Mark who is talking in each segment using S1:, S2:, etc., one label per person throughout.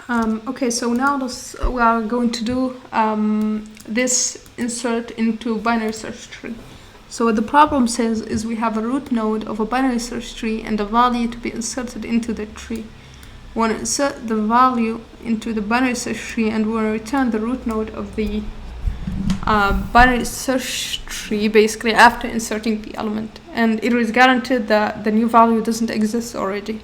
S1: Okay, so now we are going to do this insert into binary search tree. So what the problem says is we have a root node of a binary search tree and a value to be inserted into the tree. We want to insert the value into the binary search tree, and we want to return the root node of the binary search tree basically after inserting the element. And it is guaranteed that the new value doesn't exist already.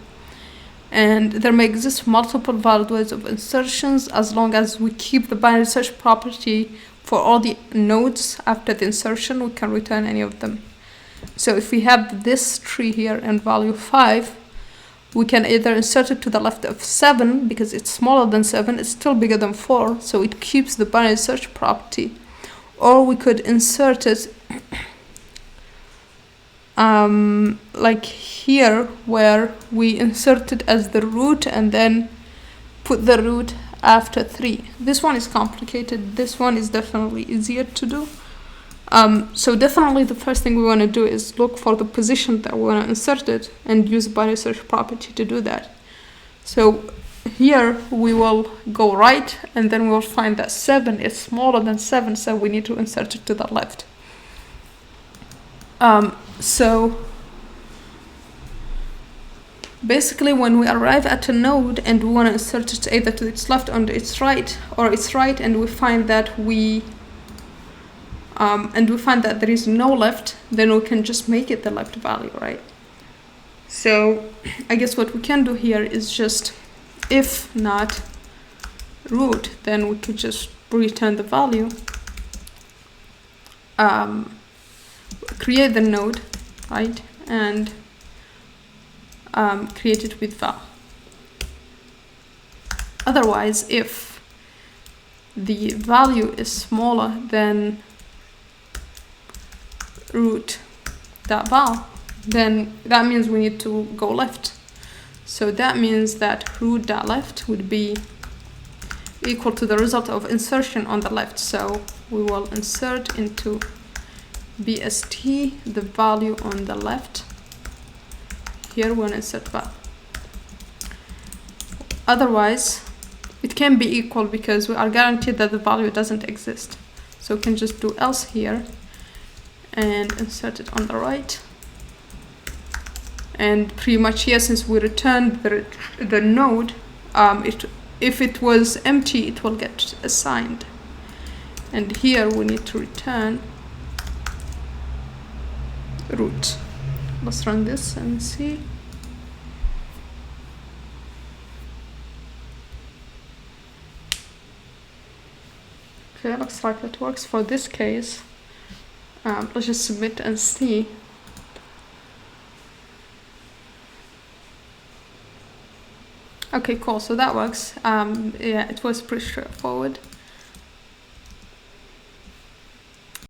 S1: And there may exist multiple valid ways of insertions as long as we keep the binary search property for all the nodes after the insertion. We can return any of them. So if we have this tree here and value 5, we can either insert it to the left of 7 because it's smaller than 7, it's still bigger than 4, so it keeps the binary search property. Or we could insert it like here, where we insert it as the root and then put the root after 3. This one is complicated. This one is definitely easier to do. So definitely the first thing we want to do is look for the position that we want to insert it and use binary search property to do that. So here we will go right, and then we will find that 7 is smaller than 7, so we need to insert it to the left. So basically when we arrive at a node and we want to insert it either to its left or its right, and we find that there is no left, then we can just make it the left value, right? So I guess what we can do here is just, if not root, then we could just return the value, create the node, right, and create it with val. Otherwise, if the value is smaller than root.val, then that means we need to go left. So that means that root.left would be equal to the result of insertion on the left. So we will insert into BST the value on the left. Here we want to insert val. Otherwise, it can be equal because we are guaranteed that the value doesn't exist. So we can just do else here and insert it on the right. And pretty much here, since we returned the node, if it was empty, it will get assigned. And here we need to return root. Let's run this and see. Okay, looks like that works for this case. Let's just submit and see. Okay, cool, so that works. Yeah, it was pretty straightforward.